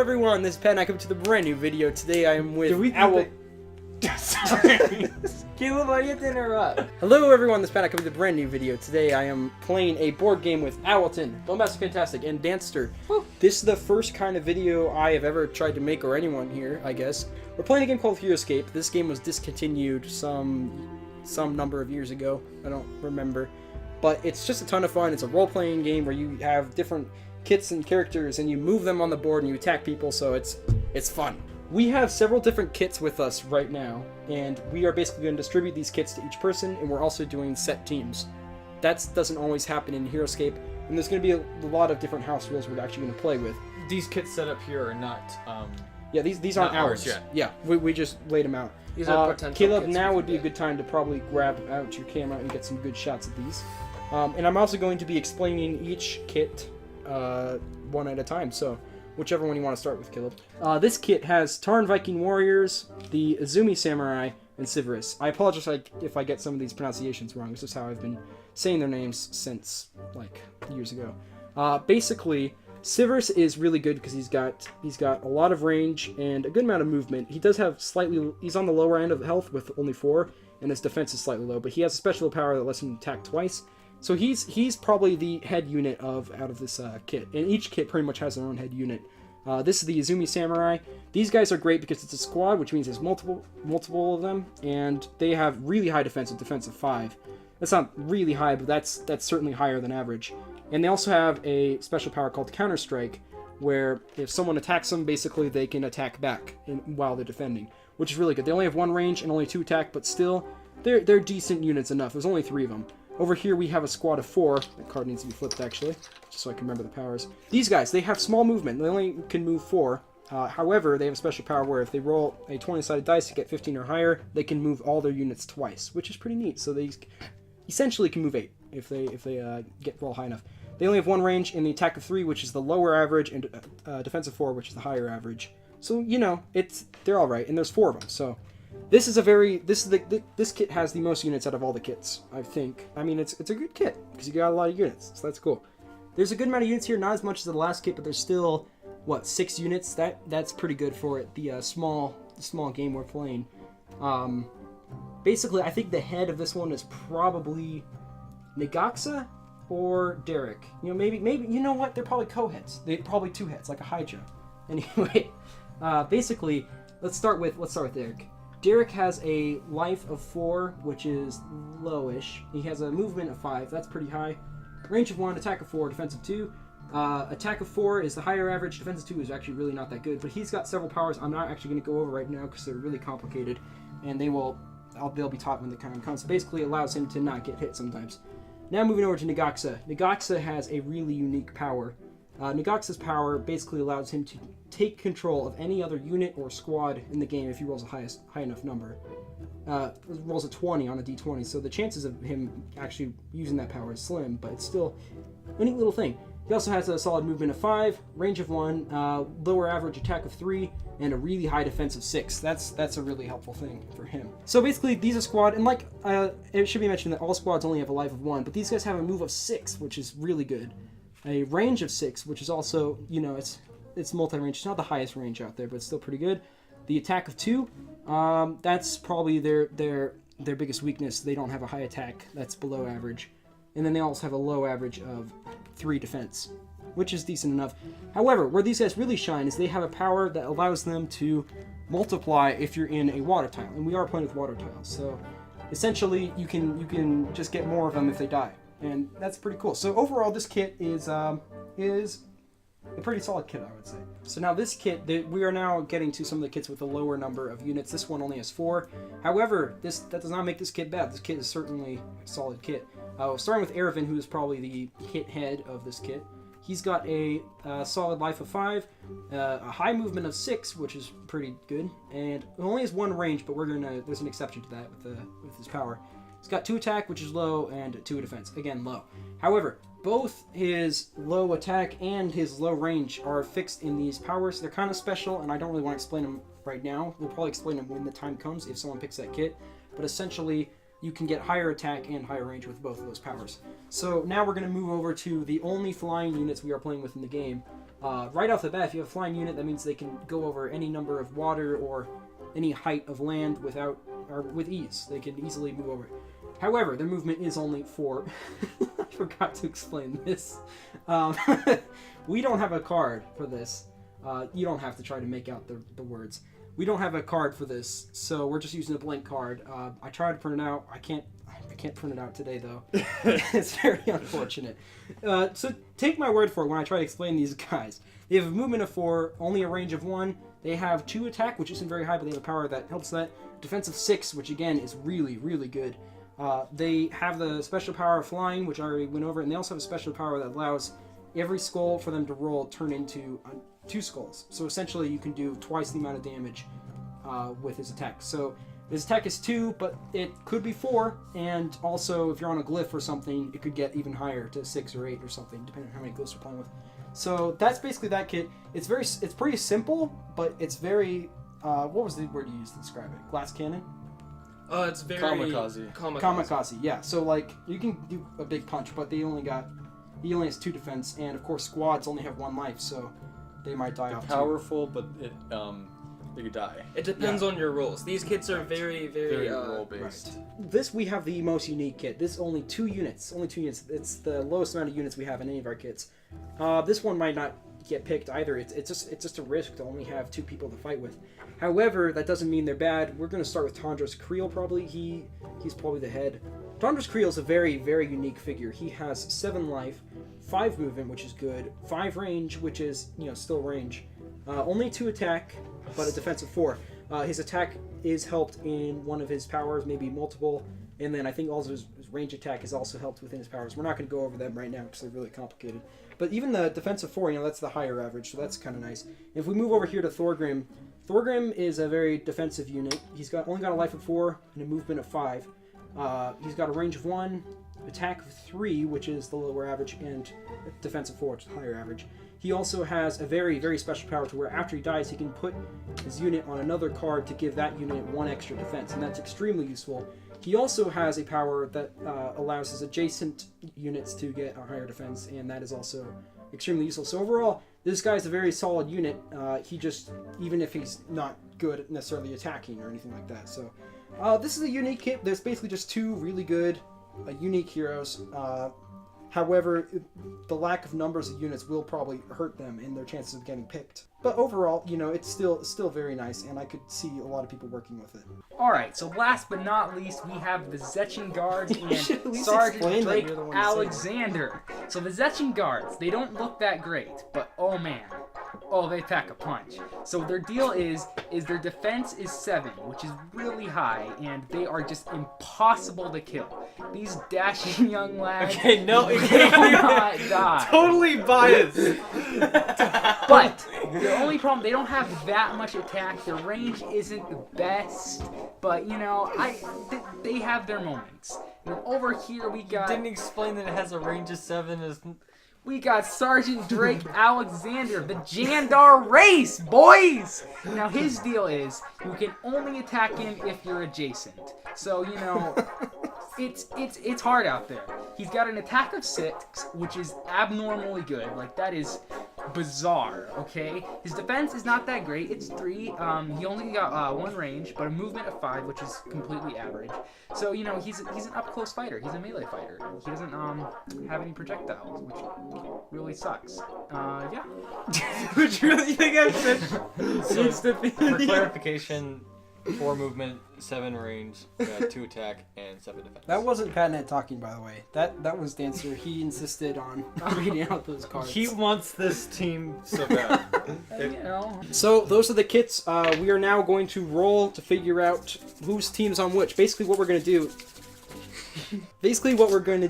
everyone, this is Pat and I come to the brand new video. Today I am with Owl. Sorry. Caleb, why do you have to interrupt? Hello everyone, this is Pat and I come to the brand new video. Today I am playing a board game with Owlton, Bombastic, Fantastic, and Danster. Woo. This is the first kind of video I have ever tried to make, or anyone here, I guess. We're playing a game called Heroscape. This game was discontinued some number of years ago. I don't remember. But it's just a ton of fun. It's a role-playing game where you have different kits and characters and you move them on the board and you attack people, so it's fun. We have several different kits with us right now, and we are basically going to distribute these kits to each person, and we're also doing set teams. That doesn't always happen in Heroscape, and there's going to be a lot of different house rules we're actually going to play with. These kits set up here are not... yeah, these aren't ours yet. Yeah, we just laid them out. These are potential Caleb, kits now would be a good time to probably grab out your camera and get some good shots of these. And I'm also going to be explaining each kit one at a time, so whichever one you want to start with, Caleb. This kit has Tarn Viking Warriors, the Izumi Samurai, and Sivirus. I apologize if I get some of these pronunciations wrong. This is how I've been saying their names since, like, years ago. Basically, Sivirus is really good because he's got a lot of range and a good amount of movement. He does have he's on the lower end of health with only 4, and his defense is slightly low, but he has a special power that lets him attack twice. So he's probably the head unit out of this kit, and each kit pretty much has their own head unit. This is the Izumi Samurai. These guys are great because it's a squad, which means there's multiple of them, and they have really high defense of 5. That's not really high, but that's certainly higher than average. And they also have a special power called Counter Strike, where if someone attacks them, basically they can attack back while they're defending, which is really good. They only have 1 range and only 2 attack, but still, they're decent units enough. There's only 3 of them. Over here we have a squad of 4. That card needs to be flipped, actually, just so I can remember the powers. These guys, they have small movement. They only can move 4. However, they have a special power where if they roll a 20-sided dice to get 15 or higher, they can move all their units twice, which is pretty neat. So they essentially can move 8 if they roll high enough. They only have 1 range and the attack of 3, which is the lower average, and defense of 4, which is the higher average. So, you know, they're all right, and there's 4 of them. So this kit has the most units out of all the kits, I think. I mean, it's a good kit because you got a lot of units, so that's cool. There's a good amount of units here, not as much as the last kit, but there's still, what, 6 units? That's pretty good for it. The small game we're playing. Basically, I think the head of this one is probably Negaxa or Derek. You know, maybe you know what? They're probably co-heads. They're probably 2 heads, like a Hydra. Anyway, basically, let's start with Derek. Derek has a life of 4, which is lowish. He has a movement of 5. That's pretty high. Range of 1, attack of 4, defense of 2. Attack of 4 is the higher average. Defense of 2 is actually really not that good. But he's got several powers I'm not actually going to go over right now because they're really complicated. And they'll be taught when the time comes. So basically it allows him to not get hit sometimes. Now moving over to Negaxa. Negaxa has a really unique power. Negaxa's power basically allows him to take control of any other unit or squad in the game if he rolls a high enough number. Rolls a 20 on a d20, so the chances of him actually using that power is slim, but it's still a neat little thing. He also has a solid movement of 5, range of 1, lower average attack of 3, and a really high defense of 6. That's a really helpful thing for him. So basically, these are squad, and like it should be mentioned that all squads only have a life of 1, but these guys have a move of 6, which is really good. A range of 6, which is also, you know, it's multi-range. It's not the highest range out there, but it's still pretty good. The attack of 2, that's probably their biggest weakness. They don't have a high attack. That's below average. And then they also have a low average of 3 defense, which is decent enough. However, where these guys really shine is they have a power that allows them to multiply if you're in a water tile. And we are playing with water tiles, so essentially you can just get more of them if they die. And that's pretty cool. So overall, this kit is a pretty solid kit, I would say. So now this kit, we are now getting to some of the kits with a lower number of units. This one only has 4. However, that does not make this kit bad. This kit is certainly a solid kit. Starting with Erevin, who is probably the kit head of this kit. He's got a solid life of 5, a high movement of 6, which is pretty good, and it only has 1 range, but there's an exception to that with his power. He's got 2 attack, which is low, and 2 defense. Again, low. However, both his low attack and his low range are fixed in these powers. They're kind of special, and I don't really want to explain them right now. We'll probably explain them when the time comes if someone picks that kit. But essentially, you can get higher attack and higher range with both of those powers. So now we're going to move over to the only flying units we are playing with in the game. Right off the bat, if you have a flying unit, that means they can go over any number of water or any height of land with ease. They can easily move over. However, their movement is only 4. I forgot to explain this. We don't have a card for this. You don't have to try to make out the words. We don't have a card for this, so we're just using a blank card. I tried to print it out. I can't print it out today, though. It's very unfortunate. So take my word for it when I try to explain these guys. They have a movement of 4, only a range of 1. They have 2 attack, which isn't very high, but they have a power that helps that. Defense of 6, which again is really, really good. They have the special power of flying, which I already went over, and they also have a special power that allows every skull for them to roll turn into 2 skulls. So essentially you can do twice the amount of damage with his attack. So his attack is 2, but it could be 4, and also if you're on a glyph or something, it could get even higher to 6 or 8 or something, depending on how many glyphs you're playing with. So that's basically that kit. It's pretty simple, but it's very what was the word you used to describe it? Glass cannon? It's very Kamikaze. Yeah. So like you can do a big punch, but he only has 2 defense, and of course squads only have 1 life, so they might die off. Powerful, but they could die. It depends on your rolls. These kits are very roll based. Right. This we have the most unique kit. This only 2 units. It's the lowest amount of units we have in any of our kits. This one might not get picked either. It's just a risk to only have 2 people to fight with. However, that doesn't mean they're bad. We're going to start with Tandros Creel probably. He's probably the head. Tandros Creel is a very, very unique figure. He has 7 life, 5 movement, which is good, 5 range, which is, still range. Only 2 attack, but a defense of 4. His attack is helped in one of his powers, maybe multiple, and then I think also his range attack is also helped within his powers. We're not going to go over them right now because they're really complicated. But even the defense of 4, that's the higher average, so that's kind of nice. If we move over here to Thorgrim, Thorgrim is a very defensive unit. He's only got a life of 4 and a movement of 5. He's got a range of 1, attack of 3, which is the lower average, and defense of 4, which is the higher average. He also has a very, very special power to where after he dies, he can put his unit on another card to give that unit 1 extra defense, and that's extremely useful. He also has a power that allows his adjacent units to get a higher defense, and that is also extremely useful. So overall, this guy's a very solid unit. He just, even if he's not good at necessarily attacking or anything like that. So this is a unique kit. There's basically just 2 really good unique heroes. However, the lack of numbers of units will probably hurt them in their chances of getting picked. But overall, it's still very nice, and I could see a lot of people working with it. Alright, so last but not least, we have the Zetchin Guards and Sergeant Drake Alexander. So the Zetchin Guards, they don't look that great, but oh man. Oh, they pack a punch. So their deal is their defense is 7, which is really high, and they are just impossible to kill. These dashing young lads cannot die. Totally biased. But the only problem, they don't have that much attack. Their range isn't the best, but they have their moments. And over here we got. Didn't explain that it has a range of 7. We got Sergeant Drake Alexander, the Jandar race, boys! Now his deal is, you can only attack him if you're adjacent. So, it's hard out there. He's got an attack of 6, which is abnormally good. Like, that is bizarre, okay? His defense is not that great. It's 3. He only got 1 range, but a movement of 5, which is completely average. So, he's an up-close fighter. He's a melee fighter. He doesn't have any projectiles, which really sucks. Yeah. Which really think I said. So, for clarification, 4 movement, 7 range, 2 attack, and 7 defense. That wasn't Patnet talking, by the way. That was Danster. He insisted on reading out those cards. He wants this team so bad. So those are the kits. We are now going to roll to figure out whose team's on which. Basically, what we're going to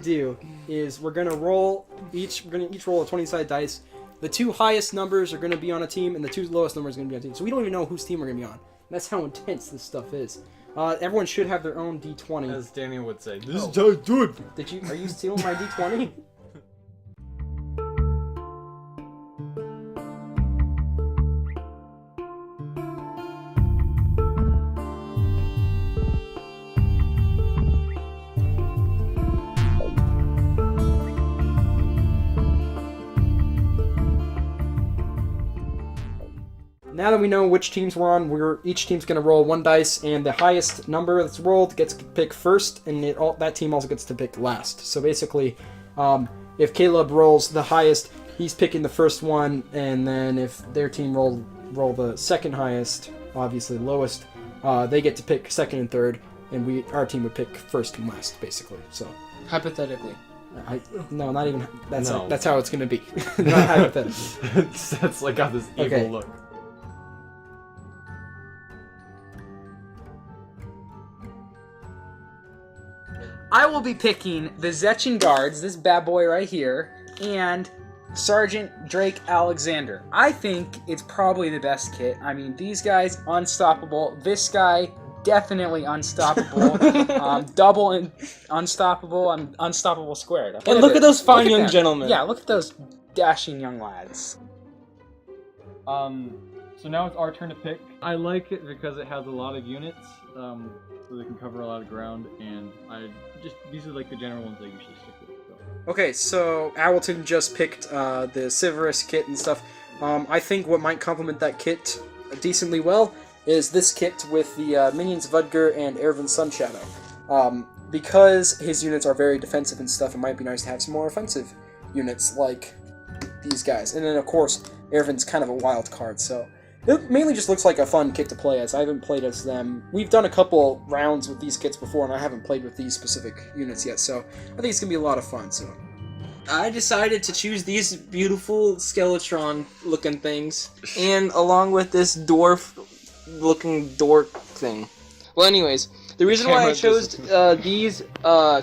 do is we're going to roll each. We're going to each roll a 20-sided dice. The 2 highest numbers are going to be on a team, and the 2 lowest numbers are going to be on a team. So we don't even know whose team we're going to be on. That's how intense this stuff is. Everyone should have their own D20. As Daniel would say, this is good. Are you stealing my D20? now that we know which teams we're on, each team's going to roll 1 dice, and the highest number that's rolled gets to pick first, and that team also gets to pick last. So basically, if Caleb rolls the highest, he's picking the first one, and then if their team roll the second highest, obviously lowest, they get to pick second and third, and our team would pick first and last, basically. So Hypothetically. no, not even. That's No. that's how it's going to be. Not hypothetical. That's like got this evil Okay. look. I will be picking the Zetchin Guards, this bad boy right here, and Sergeant Drake Alexander. I think it's probably the best kit. I mean, these guys, unstoppable. This guy, definitely unstoppable. Double and unstoppable. Unstoppable squared. And look at those fine young them. gentlemen. Yeah, look at those dashing young lads. So now it's our turn to pick. I like it because it has a lot of units, so they can cover a lot of ground, and these are like the general ones I usually stick with. So. Okay, so Owlton just picked the Severus kit and stuff. I think what might complement that kit decently well is this kit with the minions Vudger and Ervin Sunshadow. Because his units are very defensive and stuff, it might be nice to have some more offensive units like these guys. And then, of course, Ervin's kind of a wild card, so it mainly just looks like a fun kit to play as. I haven't played as them. We've done a couple rounds with these kits before, and I haven't played with these specific units yet, so I think it's going to be a lot of fun. So I decided to choose these beautiful Skeletron-looking things, and along with this dwarf-looking dork thing. Well, anyways, the reason why I chose these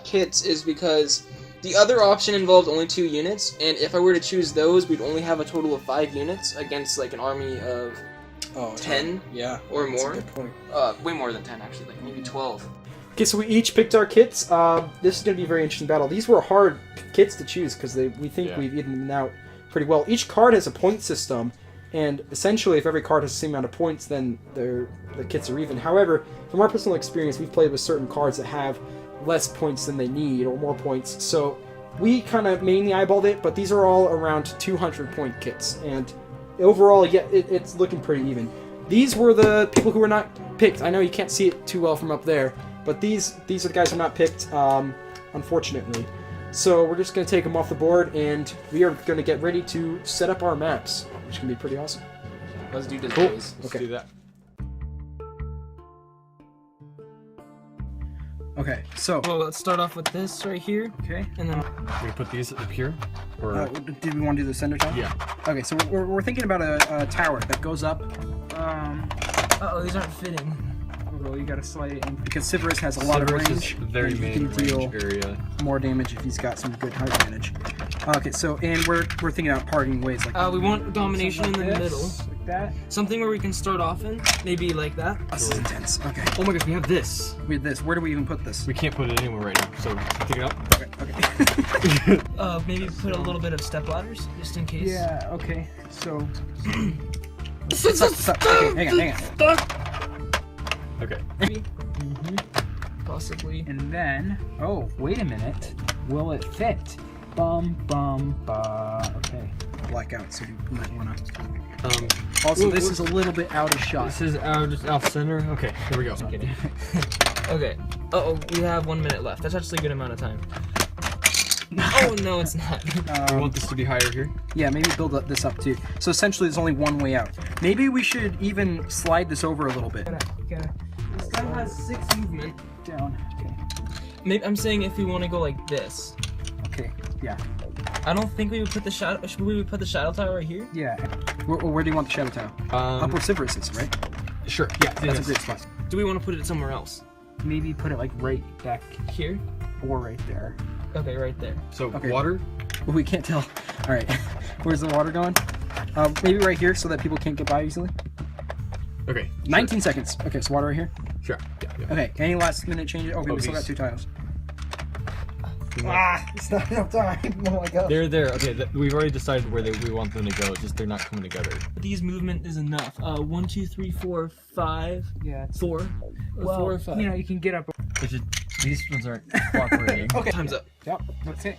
kits is because the other option involved only 2 units, and if I were to choose those, we'd only have a total of 5 units against like an army of 10 yeah, or that's more. a good point. Way more than 10, actually, like maybe 12. Okay, so we each picked our kits. This is going to be a very interesting battle. These were hard kits to choose because we think we've evened them out pretty well. Each card has a point system, and essentially if every card has the same amount of points, then the kits are even. However, from our personal experience, we've played with certain cards that have less points than they need, or more points, so we kind of mainly eyeballed it, but these are all around 200-point kits, and overall, yeah, it's looking pretty even. These were the people who were not picked. I know you can't see it too well from up there, but these are the guys who are not picked, unfortunately. So we're just going to take them off the board, and we are going to get ready to set up our maps, which can be pretty awesome. Let's do this, Cool. boys. Let's do that. Okay, so Well, let's start off with this right here, okay. and then We put these up here, or Did we want to do the center tower? yeah. Okay, so we're thinking about a tower that goes up. uh-oh, these aren't fitting. Well, you gotta slide it in because Severus has a lot of Severus range. is very and he main can deal range area. more damage if he's got some good height advantage. Okay, so and we're thinking about parting ways like. We want domination in the middle. like that. Something where we can start off in, maybe like that. This is intense. Okay, Oh my gosh, we have this. we had this. Where do we even put this? We can't put it anywhere right now, so pick it up. Okay. Maybe put a little bit of step ladders, just in case. Yeah. Okay. So. Stop. Okay, hang on. Okay. Possibly. And then, oh, wait a minute. Will it fit? Okay. Blackout. So you might wanna. Also, this is a little bit out of shot. This is just off center. Okay, here we go. I'm kidding. Okay. Uh-oh, we have 1 minute left. That's actually a good amount of time. Oh, no, it's not. We want this to be higher here. Yeah, maybe build this up too. So essentially, there's only one way out. Maybe we should even slide this over a little bit. This guy has 6 movement. Down. Okay. Maybe I'm saying if we want to go like this. Okay. Yeah. I don't think we would put the shadow. Should we put the shadow tower right here? Yeah. Where do you want the shadow tower? Up where Severus is, right? Sure. Yeah, That's a great spot. Do we want to put it somewhere else? Maybe put it like right back Here? or right there. Okay, right there. So Okay. water. Well, we can't tell. All right. Where's the water going? Maybe right here so that people can't get by easily. Okay. 19 seconds. Okay, so water right here. Sure. Yeah. Okay. Any last minute changes? Okay, we still got these- 2 tiles. Ah, It's not enough time. Oh my god. They're there. Okay, we've already decided where we want them to go. It's just they're not coming together. These movement is enough. 1, 2, 3, 4, 5, Yeah. 4. 4 or 5. You know, you can get up. It's just, these ones aren't cooperating. Okay, time's up. Yep, that's it.